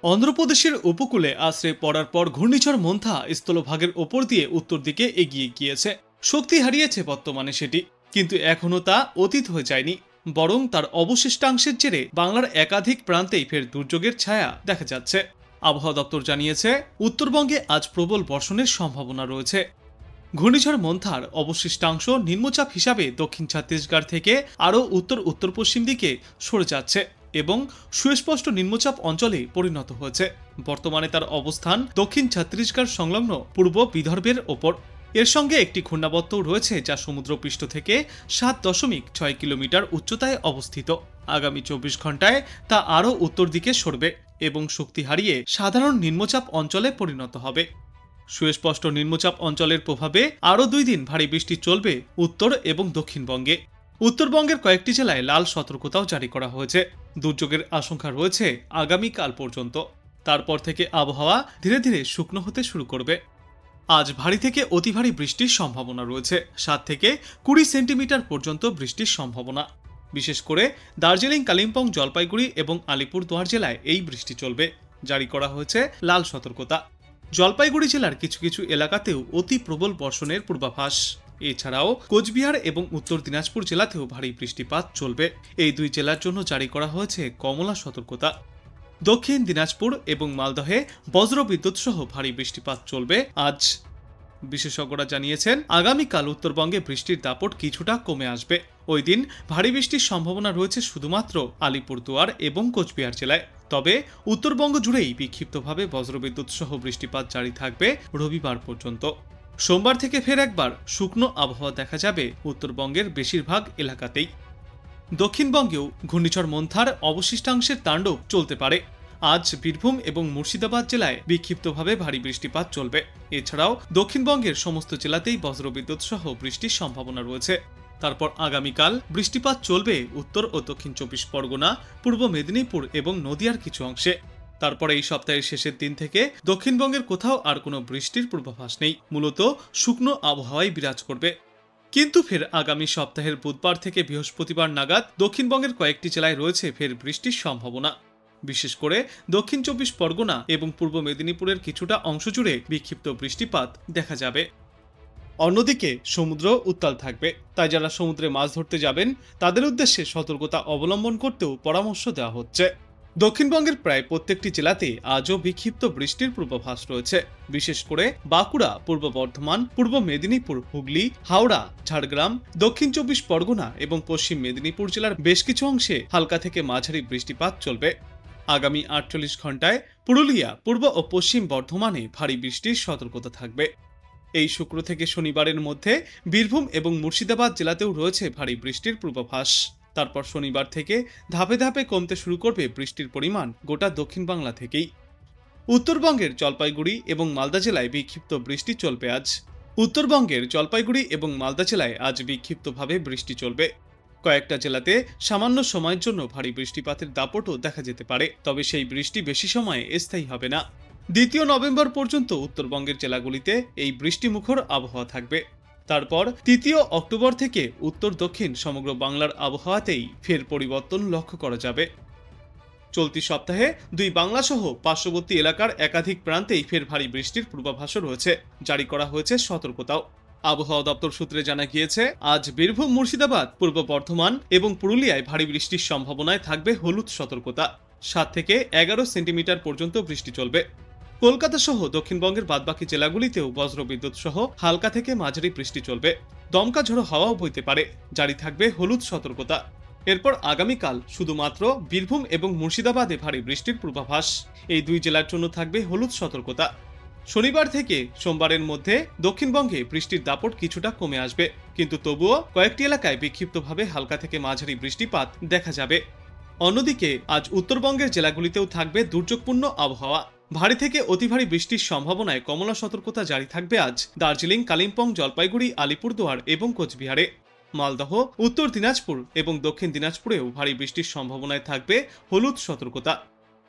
অন্ধ্রপ্রদেশের উপকূলে আশ্রয় পড়ার পর ঘূর্ণিঝড় মন্থা স্থলভাগের ওপর দিয়ে উত্তর দিকে এগিয়ে গিয়েছে। শক্তি হারিয়েছে বর্তমানে সেটি, কিন্তু এখনও তা অতীত হয়ে যায়নি। বরং তার অবশিষ্টাংশের জেরে বাংলার একাধিক প্রান্তেই ফের দুর্যোগের ছায়া দেখা যাচ্ছে। আবহাওয়া দপ্তর জানিয়েছে, উত্তরবঙ্গে আজ প্রবল বর্ষণের সম্ভাবনা রয়েছে। ঘূর্ণিঝড় মন্থার অবশিষ্টাংশ নিম্নচাপ হিসাবে দক্ষিণ ছত্তিশগড় থেকে আরও উত্তর উত্তর পশ্চিম দিকে সরে যাচ্ছে এবং সুস্পষ্ট নিম্নচাপ অঞ্চলে পরিণত হয়েছে। বর্তমানে তার অবস্থান দক্ষিণ ছত্তিশগড় সংলগ্ন পূর্ব বিদর্ভের ওপর। এর সঙ্গে একটি ঘূর্ণাবর্তও রয়েছে, যা সমুদ্রপৃষ্ঠ থেকে 7.6 কিলোমিটার উচ্চতায় অবস্থিত। আগামী 24 ঘন্টায় তা আরও উত্তর দিকে সরবে এবং শক্তি হারিয়ে সাধারণ নিম্নচাপ অঞ্চলে পরিণত হবে। সুস্পষ্ট নিম্নচাপ অঞ্চলের প্রভাবে আরও 2 দিন ভারী বৃষ্টি চলবে উত্তর এবং দক্ষিণবঙ্গে। উত্তরবঙ্গের কয়েকটি জেলায় লাল সতর্কতাও জারি করা হয়েছে। দুর্যোগের আশঙ্কা রয়েছে আগামীকাল পর্যন্ত। তারপর থেকে আবহাওয়া ধীরে ধীরে শুকনো হতে শুরু করবে। আজ ভারী থেকে অতি ভারী বৃষ্টির সম্ভাবনা রয়েছে। 7 থেকে 20 সেন্টিমিটার পর্যন্ত বৃষ্টির সম্ভাবনা। বিশেষ করে দার্জিলিং, কালিম্পং, জলপাইগুড়ি এবং আলিপুরদুয়ার জেলায় এই বৃষ্টি চলবে। জারি করা হয়েছে লাল সতর্কতা। জলপাইগুড়ি জেলার কিছু কিছু এলাকাতেও অতি প্রবল বর্ষণের পূর্বাভাস। এছাড়াও কোচবিহার এবং উত্তর দিনাজপুর জেলাতেও ভারী বৃষ্টিপাত চলবে। এই 2 জেলার জন্য জারি করা হয়েছে কমলা সতর্কতা। দক্ষিণ দিনাজপুর এবং মালদহে বজ্রবিদ্যুৎ সহ ভারী বৃষ্টিপাত চলবে আজ। বিশেষজ্ঞরা জানিয়েছেন, আগামীকাল উত্তরবঙ্গে বৃষ্টির দাপট কিছুটা কমে আসবে। ওই দিন ভারী বৃষ্টির সম্ভাবনা রয়েছে শুধুমাত্র আলিপুরদুয়ার এবং কোচবিহার জেলায়। তবে উত্তরবঙ্গ জুড়েই বিক্ষিপ্তভাবে বজ্রবিদ্যুৎ সহ বৃষ্টিপাত জারি থাকবে রবিবার পর্যন্ত। সোমবার থেকে ফের একবার শুকনো আবহাওয়া দেখা যাবে উত্তরবঙ্গের বেশিরভাগ এলাকাতেই। দক্ষিণবঙ্গেও ঘূর্ণিঝড় মন্থার অবশিষ্টাংশের তাণ্ডব চলতে পারে। আজ বীরভূম এবং মুর্শিদাবাদ জেলায় বিক্ষিপ্তভাবে ভারী বৃষ্টিপাত চলবে। এছাড়াও দক্ষিণবঙ্গের সমস্ত জেলাতেই বজ্রবিদ্যুৎ সহ বৃষ্টির সম্ভাবনা রয়েছে। তারপর আগামীকাল বৃষ্টিপাত চলবে উত্তর ও দক্ষিণ 24 পরগনা, পূর্ব মেদিনীপুর এবং নদিয়ার কিছু অংশে। তারপরে এই সপ্তাহের শেষের দিন থেকে দক্ষিণবঙ্গের কোথাও আর কোনো বৃষ্টির পূর্বাভাস নেই। মূলত শুকনো আবহাওয়াই বিরাজ করবে। কিন্তু ফের আগামী সপ্তাহের বুধবার থেকে বৃহস্পতিবার নাগাদ দক্ষিণবঙ্গের কয়েকটি জেলায় রয়েছে ফের বৃষ্টির সম্ভাবনা। বিশেষ করে দক্ষিণ 24 পরগনা এবং পূর্ব মেদিনীপুরের কিছুটা অংশ জুড়ে বিক্ষিপ্ত বৃষ্টিপাত দেখা যাবে। অন্যদিকে সমুদ্র উত্তাল থাকবে, তাই যারা সমুদ্রে মাছ ধরতে যাবেন তাদের উদ্দেশ্যে সতর্কতা অবলম্বন করতেও পরামর্শ দেওয়া হচ্ছে। দক্ষিণবঙ্গের প্রায় প্রত্যেকটি জেলাতে আজও বিক্ষিপ্ত বৃষ্টির পূর্বাভাস রয়েছে। বিশেষ করে বাঁকুড়া, পূর্ব বর্ধমান, পূর্ব মেদিনীপুর, হুগলি, হাওড়া, ঝাড়গ্রাম, দক্ষিণ 24 পরগনা এবং পশ্চিম মেদিনীপুর জেলার বেশ কিছু অংশে হালকা থেকে মাঝারি বৃষ্টিপাত চলবে। আগামী 48 ঘন্টায় পুরুলিয়া, পূর্ব ও পশ্চিম বর্ধমানে ভারী বৃষ্টির সতর্কতা থাকবে। এই শুক্র থেকে শনিবারের মধ্যে বীরভূম এবং মুর্শিদাবাদ জেলাতেও রয়েছে ভারী বৃষ্টির পূর্বাভাস। তারপর শনিবার থেকে ধাপে ধাপে কমতে শুরু করবে বৃষ্টির পরিমাণ গোটা দক্ষিণ বাংলা থেকেই। উত্তরবঙ্গের জলপাইগুড়ি এবং মালদা জেলায় বিক্ষিপ্ত বৃষ্টি চলবে আজ। উত্তরবঙ্গের জলপাইগুড়ি এবং মালদা জেলায় আজ বিক্ষিপ্তভাবে বৃষ্টি চলবে। কয়েকটা জেলাতে সামান্য সময়ের জন্য ভারী বৃষ্টিপাতের দাপটও দেখা যেতে পারে, তবে সেই বৃষ্টি বেশি সময় স্থায়ী হবে না। 2 নভেম্বর পর্যন্ত উত্তরবঙ্গের জেলাগুলিতে এই বৃষ্টিমুখর আবহাওয়া থাকবে। তারপর 3 অক্টোবর থেকে উত্তর দক্ষিণ সমগ্র বাংলার আবহাওয়াতেই ফের পরিবর্তন লক্ষ্য করা যাবে। চলতি সপ্তাহে 2 বাংলা সহ পার্শ্ববর্তী এলাকার একাধিক প্রান্তেই ফের ভারী বৃষ্টির পূর্বাভাসও রয়েছে। জারি করা হয়েছে সতর্কতাও। আবহাওয়া দপ্তর সূত্রে জানা গিয়েছে, আজ বীরভূম, মুর্শিদাবাদ, পূর্ব বর্ধমান এবং পুরুলিয়ায় ভারী বৃষ্টির সম্ভাবনায় থাকবে হলুদ সতর্কতা। 7 থেকে 11 সেন্টিমিটার পর্যন্ত বৃষ্টি চলবে। কলকাতা সহ দক্ষিণবঙ্গের বাদবাকি জেলাগুলিতেও বজ্রবিদ্যুৎ সহ হালকা থেকে মাঝারি বৃষ্টি চলবে। দমকা ঝোড়ো হাওয়াও বইতে পারে। জারি থাকবে হলুদ সতর্কতা। এরপর আগামীকাল শুধুমাত্র বীরভূম এবং মুর্শিদাবাদে ভারী বৃষ্টির পূর্বাভাস। এই 2 জেলার জন্য থাকবে হলুদ সতর্কতা। শনিবার থেকে সোমবারের মধ্যে দক্ষিণবঙ্গে বৃষ্টির দাপট কিছুটা কমে আসবে, কিন্তু তবুও কয়েকটি এলাকায় বিক্ষিপ্তভাবে হালকা থেকে মাঝারি বৃষ্টিপাত দেখা যাবে। অন্যদিকে আজ উত্তরবঙ্গের জেলাগুলিতেও থাকবে দুর্যোগপূর্ণ আবহাওয়া। ভারী থেকে অতি ভারী বৃষ্টির সম্ভাবনায় কমলা সতর্কতা জারি থাকবে আজ দার্জিলিং, কালিম্পং, জলপাইগুড়ি, আলিপুরদুয়ার এবং কোচবিহারে। মালদহ, উত্তর দিনাজপুর এবং দক্ষিণ দিনাজপুরেও ভারী বৃষ্টির সম্ভাবনায় থাকবে হলুদ সতর্কতা।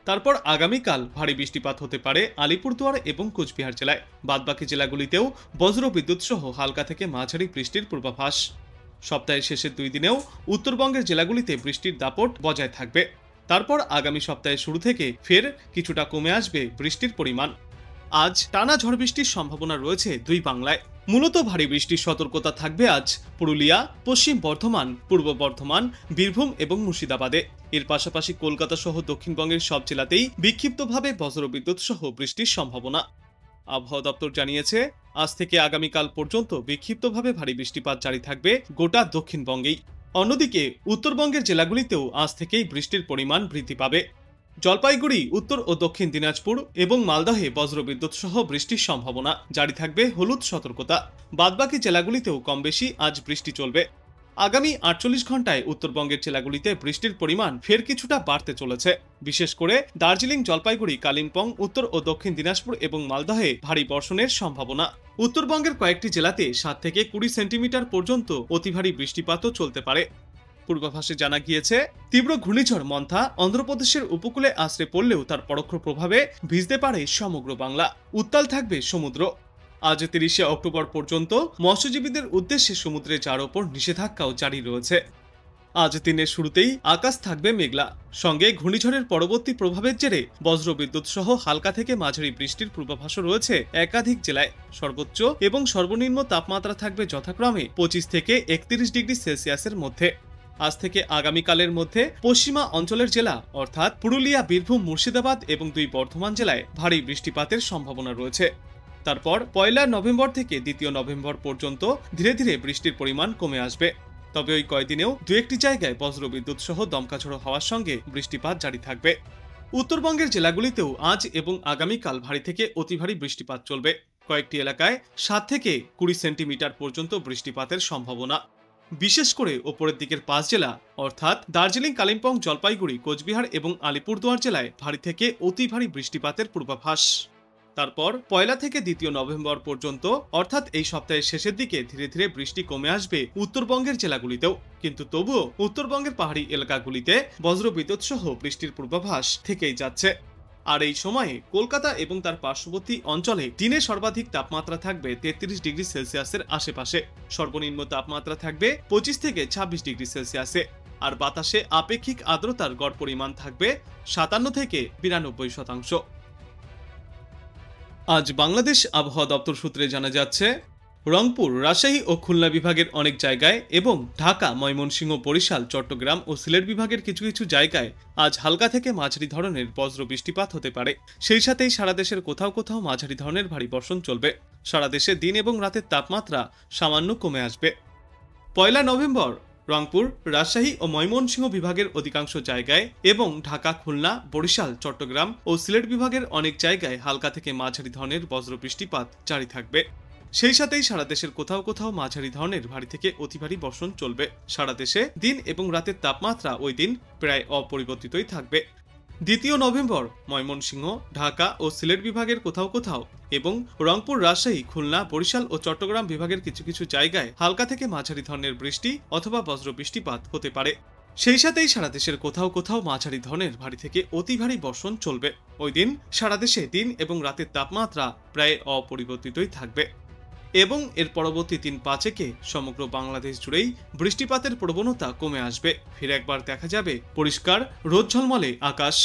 তারপর আগামীকাল ভারী বৃষ্টিপাত হতে পারে আলিপুরদুয়ার এবং কোচবিহার জেলায়। বাদবাকি জেলাগুলিতেও বজ্রবিদ্যুৎ সহ হালকা থেকে মাঝারি বৃষ্টির পূর্বাভাস। সপ্তাহের শেষের 2 দিনেও উত্তরবঙ্গের জেলাগুলিতে বৃষ্টির দাপট বজায় থাকবে। তারপর আগামী সপ্তাহের শুরু থেকে ফের কিছুটা কমে আসবে বৃষ্টির পরিমাণ। আজ টানা ঝড় বৃষ্টির সম্ভাবনা রয়েছে দুই বাংলায়। মূলত ভারী বৃষ্টির সতর্কতা থাকবে আজ পুরুলিয়া, পশ্চিম বর্ধমান, পূর্ব বর্ধমান, বীরভূম এবং মুর্শিদাবাদে। এর পাশাপাশি কলকাতা সহ দক্ষিণবঙ্গের সব জেলাতেই বিক্ষিপ্তভাবে বজ্রবিদ্যুৎ সহ বৃষ্টির সম্ভাবনা। আবহাওয়া দপ্তর জানিয়েছে, আজ থেকে আগামীকাল পর্যন্ত বিক্ষিপ্তভাবে ভারী বৃষ্টিপাত জারি থাকবে গোটা দক্ষিণবঙ্গেই। অন্যদিকে উত্তরবঙ্গের জেলাগুলিতেও আজ থেকেই বৃষ্টির পরিমাণ বৃদ্ধি পাবে। জলপাইগুড়ি, উত্তর ও দক্ষিণ দিনাজপুর এবং মালদহে বজ্রবিদ্যুৎ সহ বৃষ্টির সম্ভাবনা, জারি থাকবে হলুদ সতর্কতা। বাদবাকি জেলাগুলিতেও কম বেশি আজ বৃষ্টি চলবে। আগামী 48 ঘন্টায় উত্তরবঙ্গের জেলাগুলিতে বৃষ্টির পরিমাণ ফের কিছুটা বাড়তে চলেছে। বিশেষ করে দার্জিলিং, জলপাইগুড়ি, কালিম্পং, উত্তর ও দক্ষিণ দিনাজপুর এবং মালদহে ভারী বর্ষণের সম্ভাবনা। উত্তরবঙ্গের কয়েকটি জেলাতে 7 থেকে 20 সেন্টিমিটার পর্যন্ত অতি ভারী বৃষ্টিপাতও চলতে পারে। পূর্বাভাসে জানা গিয়েছে, তীব্র ঘূর্ণিঝড় মন্থা অন্ধ্রপ্রদেশের উপকূলে আছড়ে পড়লেও তার পরোক্ষ প্রভাবে ভিজতে পারে সমগ্র বাংলা। উত্তাল থাকবে সমুদ্র। আজ 30 অক্টোবর পর্যন্ত মৎস্যজীবীদের উদ্দেশ্যে সমুদ্রে যাওয়ার ওপর নিষেধাজ্ঞাও জারি রয়েছে। আজ দিনের শুরুতেই আকাশ থাকবে মেঘলা, সঙ্গে ঘূর্ণিঝড়ের পরবর্তী প্রভাবের জেরে বজ্রবিদ্যুৎ সহ হালকা থেকে মাঝারি বৃষ্টির পূর্বাভাসও রয়েছে একাধিক জেলায়। সর্বোচ্চ এবং সর্বনিম্ন তাপমাত্রা থাকবে যথাক্রমে 25 থেকে 31 ডিগ্রি সেলসিয়াসের মধ্যে। আজ থেকে আগামীকালের মধ্যে পশ্চিমা অঞ্চলের জেলা অর্থাৎ পুরুলিয়া, বীরভূম, মুর্শিদাবাদ এবং 2 বর্ধমান জেলায় ভারী বৃষ্টিপাতের সম্ভাবনা রয়েছে। তারপর 1 নভেম্বর থেকে 2 নভেম্বর পর্যন্ত ধীরে ধীরে বৃষ্টির পরিমাণ কমে আসবে। তবে ওই কয়দিনেও 2-1টি জায়গায় বজ্রবিদ্যুৎ সহ দমকাঝড়ো হওয়ার সঙ্গে বৃষ্টিপাত জারি থাকবে। উত্তরবঙ্গের জেলাগুলিতেও আজ এবং আগামীকাল ভারী থেকে অতি ভারী বৃষ্টিপাত চলবে। কয়েকটি এলাকায় 7 থেকে 20 সেন্টিমিটার পর্যন্ত বৃষ্টিপাতের সম্ভাবনা। বিশেষ করে ওপরের দিকের 5 জেলা অর্থাৎ দার্জিলিং, কালিম্পং, জলপাইগুড়ি, কোচবিহার এবং আলিপুরদুয়ার জেলায় ভারী থেকে অতি ভারী বৃষ্টিপাতের পূর্বাভাস। তারপর 1 থেকে 2 নভেম্বর পর্যন্ত অর্থাৎ এই সপ্তাহের শেষের দিকে ধীরে ধীরে বৃষ্টি কমে আসবে উত্তরবঙ্গের জেলাগুলিতেও। কিন্তু তবুও উত্তরবঙ্গের পাহাড়ি এলাকাগুলিতে বজ্রবিদ্যুৎ সহ বৃষ্টির পূর্বাভাস থেকেই যাচ্ছে। আর এই সময়ে কলকাতা এবং তার পার্শ্ববর্তী অঞ্চলে দিনে সর্বাধিক তাপমাত্রা থাকবে 33 ডিগ্রি সেলসিয়াসের আশেপাশে। সর্বনিম্ন তাপমাত্রা থাকবে 25 থেকে 26 ডিগ্রি সেলসিয়াসে। আর বাতাসে আপেক্ষিক আর্দ্রতার গড় পরিমাণ থাকবে 57 থেকে 92%। আজ বাংলাদেশ আবহাওয়া দপ্তর সূত্রে জানা যাচ্ছে, রংপুর, রাজশাহী ও খুলনা বিভাগের অনেক জায়গায় এবং ঢাকা, ময়মনসিংহ, বরিশাল, চট্টগ্রাম ও সিলেট বিভাগের কিছু কিছু জায়গায় আজ হালকা থেকে মাঝারি ধরনের বজ্র বৃষ্টিপাত হতে পারে। সেই সাথেই সারা দেশের কোথাও কোথাও মাঝারি ধরনের ভারী বর্ষণ চলবে। সারা দেশে দিন এবং রাতের তাপমাত্রা সামান্য কমে আসবে। 1 নভেম্বর রংপুর, রাজশাহী ও ময়মনসিংহ বিভাগের অধিকাংশ জায়গায় এবং ঢাকা, খুলনা, বরিশাল, চট্টগ্রাম ও সিলেট বিভাগের অনেক জায়গায় হালকা থেকে মাঝারি ধরনের বজ্র বৃষ্টিপাত জারি থাকবে। সেই সাথেই সারা দেশের কোথাও কোথাও মাঝারি ধরনের ভারী থেকে অতি ভারী বর্ষণ চলবে। সারা দেশে দিন এবং রাতের তাপমাত্রা ওই দিন প্রায় অপরিবর্তিতই থাকবে। 2 নভেম্বর ময়মনসিংহ, ঢাকা ও সিলেট বিভাগের কোথাও কোথাও এবং রংপুর, রাজশাহী, খুলনা, বরিশাল ও চট্টগ্রাম বিভাগের কিছু কিছু জায়গায় হালকা থেকে মাঝারি ধরনের বৃষ্টি অথবা বজ্র বৃষ্টিপাত হতে পারে। সেই সাথেই সারা দেশের কোথাও কোথাও মাঝারি ধরনের ভারী থেকে অতি ভারী বর্ষণ চলবে। ওই দিন সারা দেশে দিন এবং রাতের তাপমাত্রা প্রায় অপরিবর্তিতই থাকবে। এবং এর পরবর্তী 3-5 সমগ্র বাংলাদেশ জুড়েই বৃষ্টিপাতের প্রবণতা কমে আসবে। ফিরে একবার দেখা যাবে পরিষ্কার রোদ ঝলমলে আকাশ।